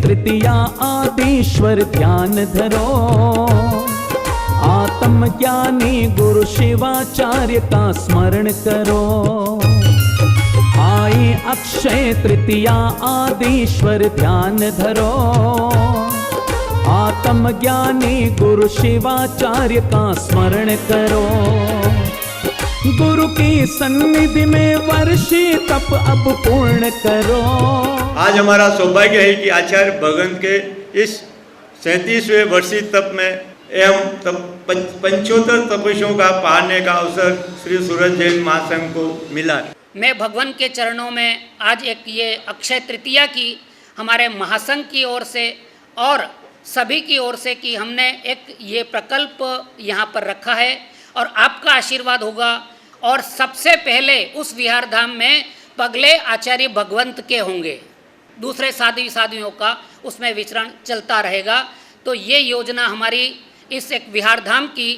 तृतीया आदिश्वर ध्यान धरो, आत्मज्ञानी गुरु शिवाचार्य का स्मरण करो। आई अक्षय तृतीया आदिश्वर ध्यान धरो, आत्मज्ञानी गुरु शिवाचार्य का स्मरण करो। गुरु की सन्निधि में वर्षी तप अब पूर्ण करो। आज हमारा सौभाग्य है कि आचार्य भगवंत के इस 37वें वर्षी तप में एवं 75 तपस्वियों का पाने का अवसर श्री सूरज जैन महासंघ को मिला। मैं भगवान के चरणों में आज एक ये अक्षय तृतीया की हमारे महासंघ की ओर से और सभी की ओर से कि हमने एक ये प्रकल्प यहाँ पर रखा है और आपका आशीर्वाद होगा। और सबसे पहले उस विहार धाम में पगले आचार्य भगवंत के होंगे, दूसरे साध्वी साध्वियों का उसमें विचरण चलता रहेगा। तो ये योजना हमारी इस एक विहार धाम की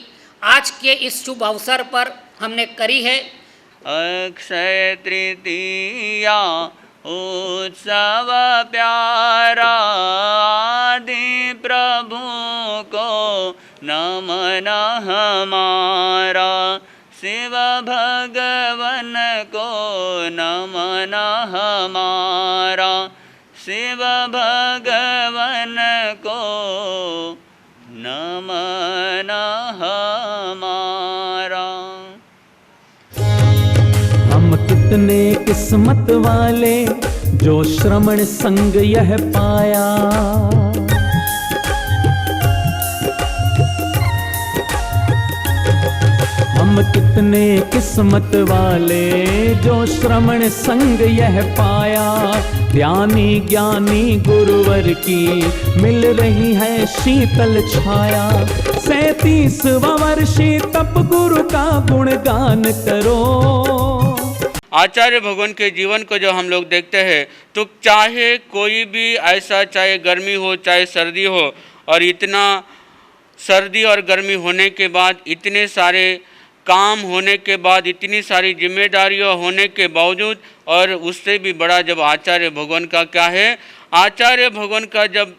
आज के इस शुभ अवसर पर हमने करी है। अक्षय तृतीया उत्सव प्यारा, आदि प्रभु को नमन हमारा, शिव भगवन को नमन हमारा, शिव भगवन को नमन हमारा। हम कितने किस्मत वाले जो श्रवण संग यह पाया, हम कितने किस्मत वाले जो श्रवण संग यह पाया। ध्यानी ज्ञानी गुरुवर की मिल रही है शीतल छाया। 37वां वर्षी तप गुरु का गुणगान करो। आचार्य भगवान के जीवन को जो हम लोग देखते हैं तो चाहे कोई भी ऐसा, चाहे गर्मी हो चाहे सर्दी हो, और इतना सर्दी और गर्मी होने के बाद, इतने सारे काम होने के बाद, इतनी सारी जिम्मेदारियां होने के बावजूद, और उससे भी बड़ा जब आचार्य भगवान का क्या है, आचार्य भगवान का जब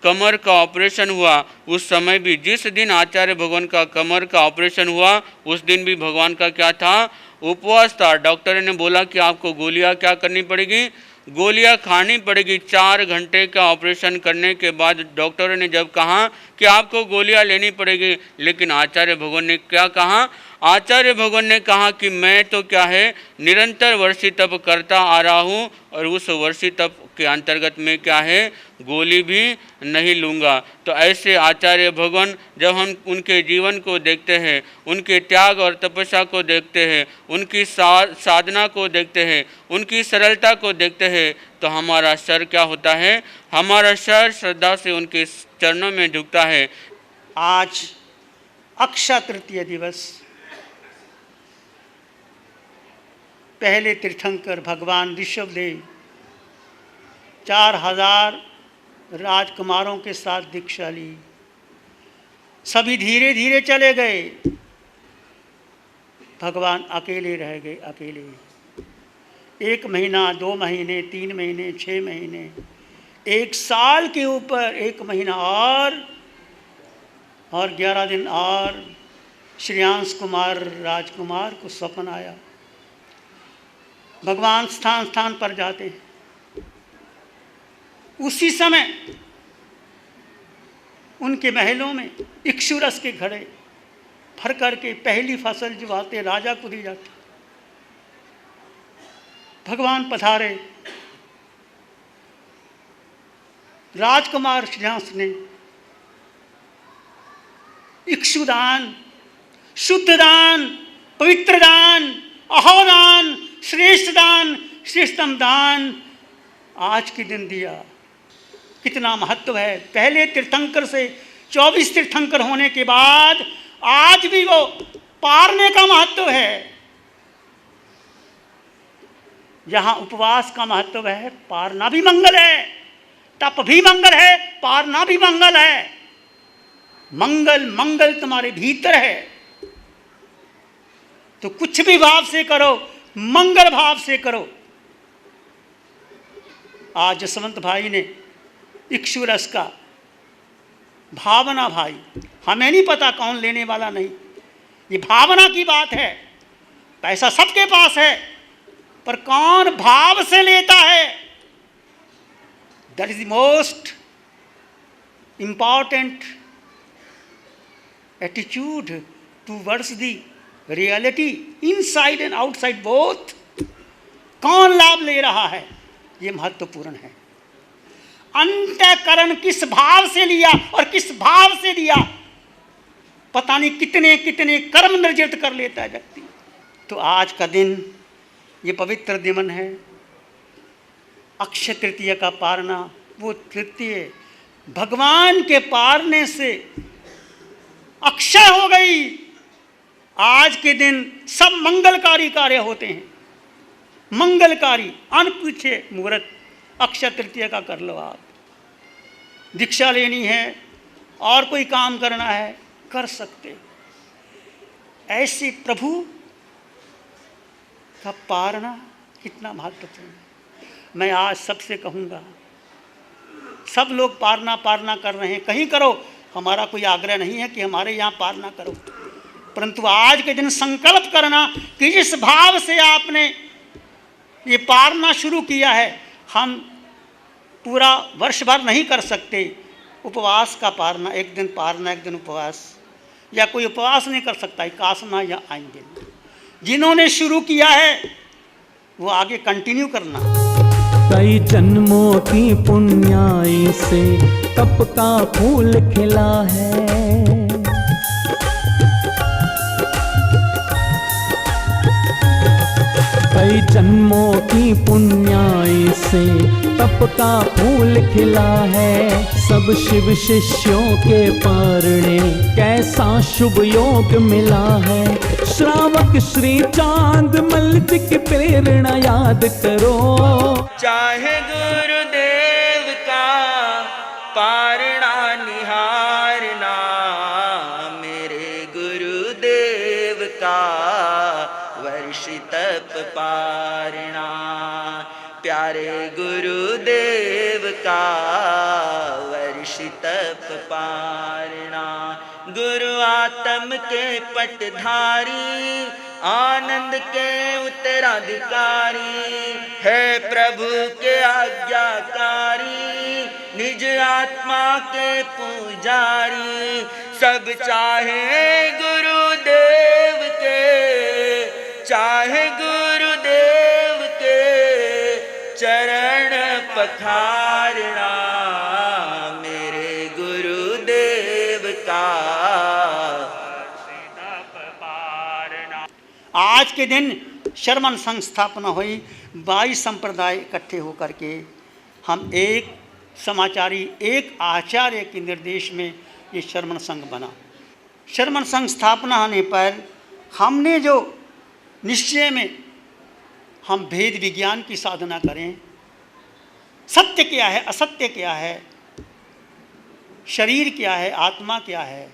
कमर का ऑपरेशन हुआ उस समय भी, जिस दिन आचार्य भगवान का कमर का ऑपरेशन हुआ उस दिन भी भगवान का क्या था, उपवास था। डॉक्टर ने बोला कि आपको गोलियां क्या करनी पड़ेगी, गोलियां खानी पड़ेगी। 4 घंटे का ऑपरेशन करने के बाद डॉक्टरों ने जब कहा कि आपको गोलियां लेनी पड़ेगी, लेकिन आचार्य भगवान ने क्या कहा, आचार्य भगवान ने कहा कि मैं तो क्या है निरंतर वर्षी तप करता आ रहा हूँ और उस वर्षी तप के अंतर्गत में क्या है गोली भी नहीं लूँगा। तो ऐसे आचार्य भगवान जब हम उनके जीवन को देखते हैं, उनके त्याग और तपस्या को देखते हैं, उनकी साधना को देखते हैं, उनकी सरलता को देखते हैं, तो हमारा सर क्या होता है, हमारा सर श्रद्धा से उनके चरणों में झुकता है। आज अक्षय तृतीया दिवस, पहले तीर्थंकर भगवान ऋषभदेव 4000 राजकुमारों के साथ दीक्षा ली। सभी धीरे धीरे चले गए, भगवान अकेले रह गए। अकेले 1 महीना, 2 महीने, 3 महीने, 6 महीने, 1 साल के ऊपर 1 महीना और 11 दिन और श्रेयांश कुमार राजकुमार को स्वप्न आया। भगवान स्थान स्थान पर जाते हैं। उसी समय उनके महलों में इक्षुरस के घड़े भर करके पहली फसल जो आते राजा को दी जाती। भगवान पधारे, राजकुमार श्रेयांश ने इक्षुदान, शुद्ध दान, पवित्र दान, अहोदान, श्रेष्ठ दान, श्रेष्ठतम दान आज के दिन दिया। कितना महत्व है। पहले तीर्थंकर से 24 तीर्थंकर होने के बाद आज भी वो पारने का महत्व है। जहां उपवास का महत्व है, पारना भी मंगल है, तप भी मंगल है, पारना भी मंगल है। मंगल मंगल तुम्हारे भीतर है, तो कुछ भी भाव से करो, मंगल भाव से करो। आज जसवंत भाई ने इक्षु रस का भावना भाई, हमें नहीं पता कौन लेने वाला नहीं, ये भावना की बात है। पैसा सबके पास है, पर कौन भाव से लेता है, that is the most important attitude towards the reality inside and outside both. कौन लाभ ले रहा है, ये महत्वपूर्ण है। अंतःकरण किस भाव से लिया और किस भाव से दिया, पता नहीं कितने कितने कर्म निर्जित कर लेता है व्यक्ति। तो आज का दिन ये पवित्र दिन है, अक्षय तृतीया का पारना। वो तृतीय भगवान के पारने से अक्षय हो गई। आज के दिन सब मंगलकारी कार्य होते हैं, मंगलकारी अनपूछे मुहूर्त अक्षय तृतीया का कर लो। आप दीक्षा लेनी है और कोई काम करना है, कर सकते। ऐसे प्रभु का पारना कितना महत्वपूर्ण है। मैं आज सबसे कहूँगा, सब लोग पारना कर रहे हैं, कहीं करो, हमारा कोई आग्रह नहीं है कि हमारे यहाँ पारना करो, परंतु आज के दिन संकल्प करना कि जिस भाव से आपने ये पारना शुरू किया है, हम पूरा वर्ष भर नहीं कर सकते। उपवास का पारना, एक दिन पारना एक दिन उपवास, या कोई उपवास नहीं कर सकता, एकासना या आएंगे। जिन्होंने शुरू किया है वो आगे कंटिन्यू करना। कई जन्मों की पुण्याई से तप का फूल खिला है, कई जन्मों की पुण्याई से तप का फूल खिला है। सब शिव शिष्यों के पारणे कैसा शुभ योग मिला है। श्रावक श्री चांद मल जी की प्रेरणा याद करो। चाहे गुरुदेव का पारना निहारना, मेरे गुरुदेव का वर्ष तप पारना, प्यारे गुरुदेव का वर्ष तप पारना। गुरु आत्म के पटधारी, आनंद के उत्तराधिकारी, है प्रभु के आज्ञाकारी, निज आत्मा के पुजारी। सब चाहे गुरुदेव के, चाहे गुरुदेव के चरण पखारना, मेरे गुरुदेव का। आज के दिन शर्मन संघ स्थापना हुई, 22 संप्रदाय इकट्ठे होकर के हम एक समाचारी, एक आचार्य के निर्देश में ये शर्मन संघ बना। शर्मन संघ स्थापना होने पर हमने जो निश्चय में हम भेद विज्ञान की साधना करें, सत्य क्या है, असत्य क्या है, शरीर क्या है, आत्मा क्या है,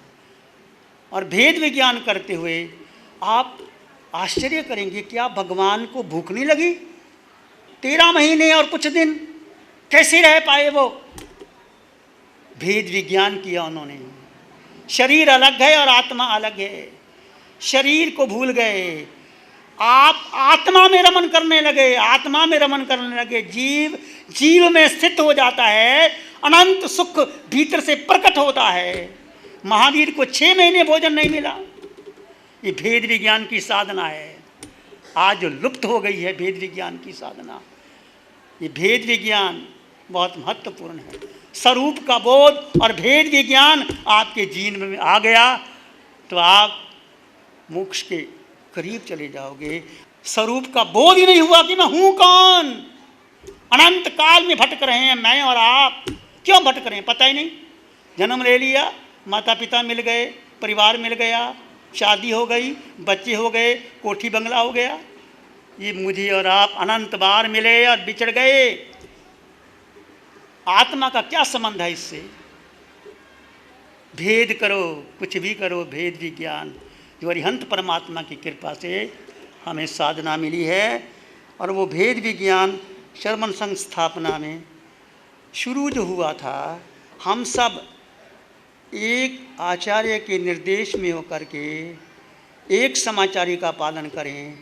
और भेद विज्ञान करते हुए आप आश्चर्य करेंगे, क्या भगवान को भूख नहीं लगी? 13 महीने और कुछ दिन कैसे रह पाए वो? भेद विज्ञान किया उन्होंने। शरीर अलग है और आत्मा अलग है। शरीर को भूल गए, आप आत्मा में रमन करने लगे, आत्मा में रमन करने लगे। जीव में स्थित हो जाता है, अनंत सुख भीतर से प्रकट होता है। महावीर को 6 महीने भोजन नहीं मिला। ये भेद विज्ञान की साधना है, आज जो लुप्त हो गई है भेद विज्ञान की साधना। ये भेद विज्ञान बहुत महत्वपूर्ण है। स्वरूप का बोध और भेद विज्ञान आपके जीवन में आ गया तो आप मोक्ष के करीब चले जाओगे। स्वरूप का बोध ही नहीं हुआ कि मैं हूँ कौन। अनंत काल में भटक रहे हैं मैं और आप। क्यों भटक रहे हैं पता ही नहीं। जन्म ले लिया, माता पिता मिल गए, परिवार मिल गया, शादी हो गई, बच्चे हो गए, कोठी बंगला हो गया। ये मुझे और आप अनंत बार मिले और बिछड़ गए। आत्मा का क्या संबंध है इससे? भेद करो, कुछ भी करो, भेद विज्ञान जो अरिहंत परमात्मा की कृपा से हमें साधना मिली है। और वो भेद विज्ञान शर्मन संघ स्थापना में शुरू जो हुआ था, हम सब एक आचार्य के निर्देश में होकर के एक समाचारी का पालन करें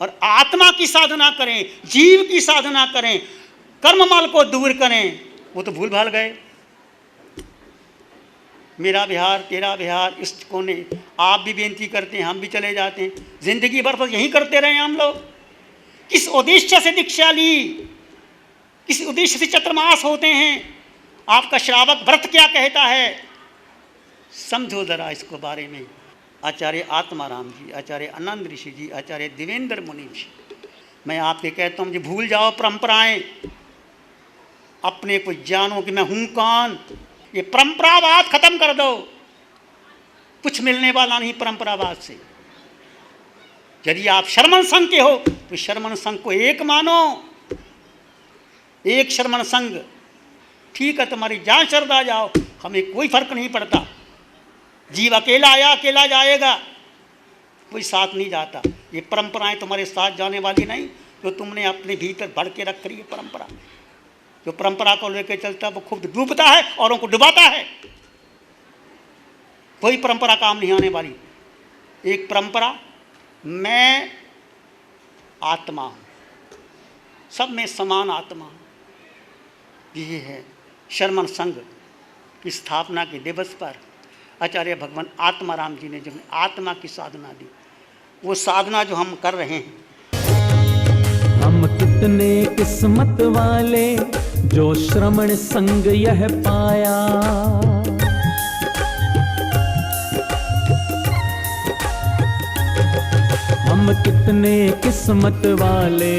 और आत्मा की साधना करें, जीव की साधना करें, कर्ममल को दूर करें। वो तो भूल भाल गए। मेरा विहार तेरा विहार इस कोने, आप भी बेनती करते हैं, हम भी चले जाते हैं, जिंदगी भर तो यही करते रहे हम लोग। किस उद्देश्य से दीक्षा ली, किस उद्देश्य से चतुर्मास होते हैं, आपका श्रावक व्रत क्या कहता है, समझो जरा इसको बारे में। आचार्य आत्माराम जी, आचार्य आनंद ऋषि जी, आचार्य देवेंद्र मुनि जी, मैं आपके कहता हूँ जी, भूल जाओ परंपराएं, अपने को जानो कि मैं हूँ कौन। ये परंपरावाद खत्म कर दो, कुछ मिलने वाला नहीं परंपरावाद से। यदि आप शर्मन संघ के हो तो शर्मन संघ को एक मानो, एक शर्मन संघ, ठीक है, तुम्हारी जान श्रद्धा जाओ, हमें कोई फर्क नहीं पड़ता। जीव अकेला आया अकेला जाएगा, कोई साथ नहीं जाता। ये परंपराएं तुम्हारे साथ जाने वाली नहीं, जो तुमने अपने भीतर भर के रख रही है परंपरा। जो परंपरा को लेकर चलता है वो खुद डूबता है, औरों को डुबाता है। कोई परंपरा काम नहीं आने वाली। एक परंपरा, मैं आत्मा हूँ, सब में समान आत्मा हूँ, ये है। शर्मन संघ की स्थापना के दिवस पर आचार्य भगवान आत्माराम जी ने जब आत्मा की साधना दी, वो साधना जो हम कर रहे हैं, हम कितने किस्मत वाले जो श्रमण संग यह पाया। हम कितने किस्मत वाले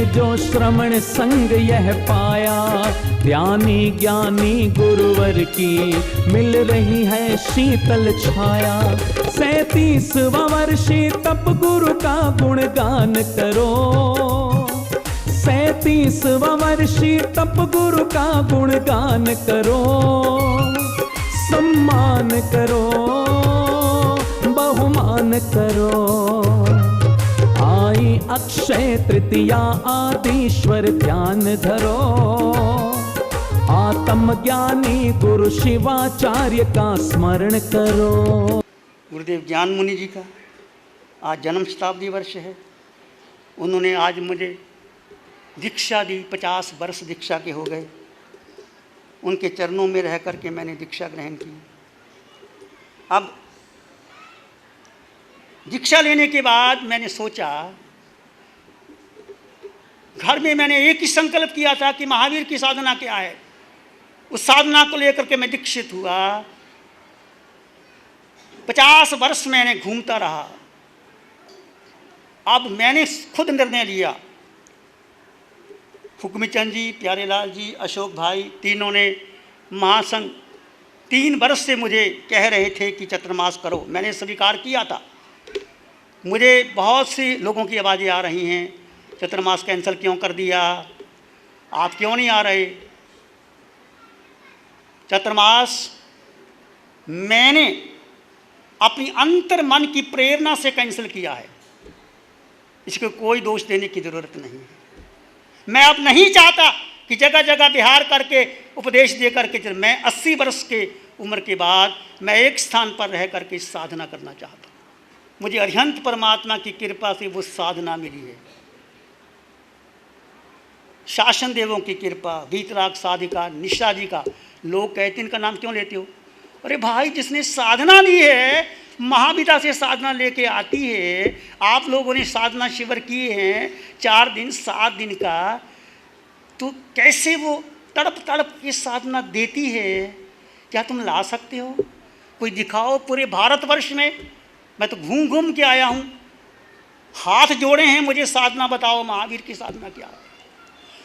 जो श्रमण संग यह पाया। ध्यानी ज्ञानी गुरुवर की मिल रही है शीतल छाया। 37वां वर्षी तप गुरु का गुणगान करो। 37वां वर्षी तप गुरु का गुणगान करो। सम्मान करो, बहुमान करो। आई अक्षय तृतीया आदिश्वर ध्यान धरो। आत्मज्ञानी गुरु शिवाचार्य का स्मरण करो। गुरुदेव ज्ञान मुनि जी का आज जन्म शताब्दी वर्ष है। उन्होंने आज मुझे दीक्षा दी, 50 वर्ष दीक्षा के हो गए। उनके चरणों में रह करके मैंने दीक्षा ग्रहण की। अब दीक्षा लेने के बाद मैंने सोचा, घर में मैंने एक ही संकल्प किया था कि महावीर की साधना क्या है। उस साधना को लेकर के मैं दीक्षित हुआ। 50 वर्ष मैंने घूमता रहा। अब मैंने खुद निर्णय लिया, हुक्मचंद जी, प्यारेलाल जी, अशोक भाई, तीनों ने महासंघ 3 वर्ष से मुझे कह रहे थे कि चतुर्मास करो। मैंने स्वीकार किया था। मुझे बहुत सी लोगों की आवाज़ें आ रही हैं, चतुर्मास कैंसिल क्यों कर दिया, आप क्यों नहीं आ रहे। चतुर्मास मैंने अपनी अंतर मन की प्रेरणा से कैंसिल किया है। इसको कोई दोष देने की ज़रूरत नहीं है। मैं अब नहीं चाहता कि जगह जगह विहार करके उपदेश दे करके चल। मैं 80 वर्ष के उम्र के बाद मैं एक स्थान पर रह करके साधना करना चाहता हूँ। मुझे अरिहंत परमात्मा की कृपा से वो साधना मिली है। शासन देवों की कृपा, वीतराग साधिका, निशा जी का, लोग कहते इनका नाम क्यों लेते हो। अरे भाई, जिसने साधना ली है, महाविदा से साधना लेके आती है। आप लोगों ने साधना शिविर किए हैं 4 दिन 7 दिन का, तो कैसे वो तड़प तड़प की साधना देती है, क्या तुम ला सकते हो? कोई दिखाओ पूरे भारतवर्ष में। मैं तो घूम घूम के आया हूँ, हाथ जोड़े हैं, मुझे साधना बताओ, महावीर की साधना क्या है।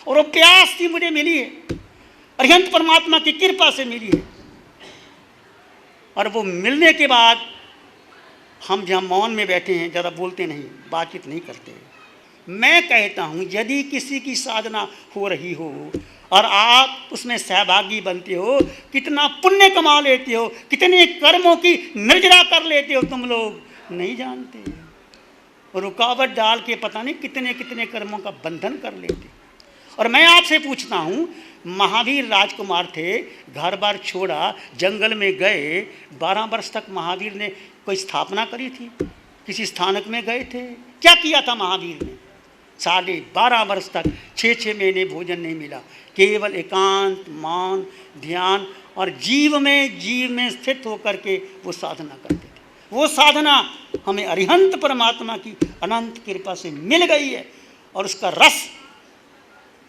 और वो प्यास थी मुझे मिली है, अरिहंत परमात्मा की कृपा से मिली है। और वो मिलने के बाद हम जहाँ मौन में बैठे हैं, ज़्यादा बोलते नहीं, बातचीत नहीं करते। मैं कहता हूँ, यदि किसी की साधना हो रही हो और आप उसमें सहभागी बनते हो, कितना पुण्य कमा लेते हो, कितने कर्मों की निर्जरा कर लेते हो, तुम लोग नहीं जानते। रुकावट डाल के पता नहीं कितने कितने कर्मों का बंधन कर लेते। और मैं आपसे पूछता हूँ, महावीर राजकुमार थे, घर बार छोड़ा, जंगल में गए, 12 वर्ष तक महावीर ने कोई स्थापना करी थी? किसी स्थानक में गए थे? क्या किया था महावीर ने? 12.5 वर्ष तक 6 महीने भोजन नहीं मिला, केवल एकांत, मौन, ध्यान और जीव में स्थित होकर के वो साधना करते थे। वो साधना हमें अरिहंत परमात्मा की अनंत कृपा से मिल गई है और उसका रस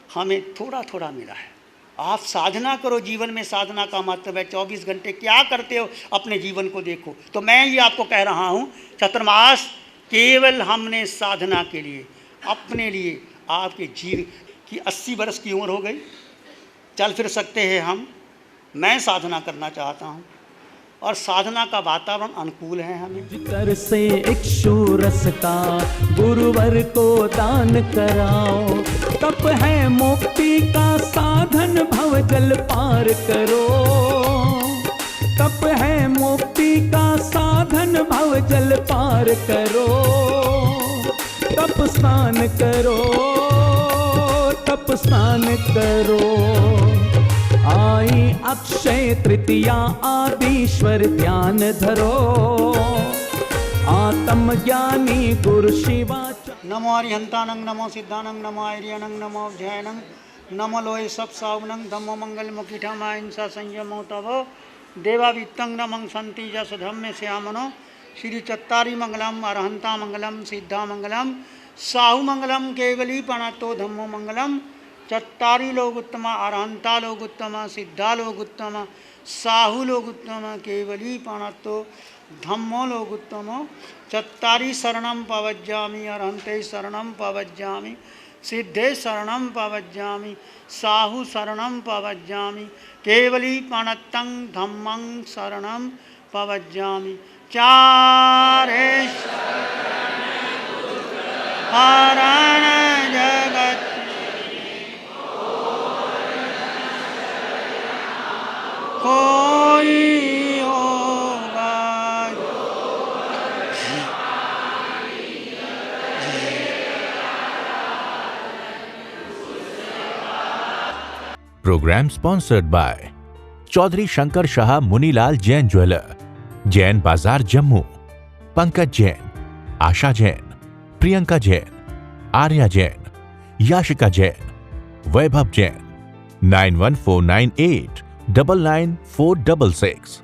हमें थोड़ा थोड़ा मिला है। आप साधना करो, जीवन में साधना का मतलब है 24 घंटे क्या करते हो अपने जीवन को देखो। तो मैं ये आपको कह रहा हूँ, चतुर्मास केवल हमने साधना के लिए, अपने लिए, आपके जीव की 80 वर्ष की उम्र हो गई, चल फिर सकते हैं हम। मैं साधना करना चाहता हूँ और साधना का वातावरण अनुकूल है हमें। कर से इक्षुरस का गुरुवर को दान कराओ, तप है मुक्ति का साधन, भव जल पार करो। तप है मुक्ति का साधन, भव जल पार करो। तप स्नान करो, तप स्नान करो। आई अक्षय तृतीया, आदिश्वर ध्यान धरो। आत्म ज्ञानी गुरु शिवा। नमो अरिहंतानंग, नमो सिद्धानंग, नमो आर्यनंग, नमो जैनंग, नमो लोय सब सावनंग, धम्मो मंगल मुखिठम अहिंसा संयमो तवो देवावित्तं नमं संति जस धम्मे श्यामनो। श्री चत्तारी मंगलम, अरहंता मंगलम, सिद्धा मंगलम, साहु मंगलम, केवली पणतो धम्मो मंगलम। चत्तारी लोग उत्तम, अरहंता लोग उत्तम, सिद्धा लोग उत्तम, साहु लोग उत्तम, केवली पणतो धम्मो लोग उत्तम। चत्तारी शरणं पवज्जामि, अरहंते शरणं पवज्जामि, सिद्धे शरणं पवज्जामि, साहु शरणं पवज्जामि, केवली पणतं धम्मं शरणं पवज्जामि। चारे हरण जगत कोई होगा। Programme sponsored by Chaudhary Shankar Shah Munilal Jain jeweller, Jain Bazaar Jammu, Pankaj Jain, Asha Jain, Priyanka Jain, Arya Jain, Yashika Jain, Vaibhav Jain. 9149899466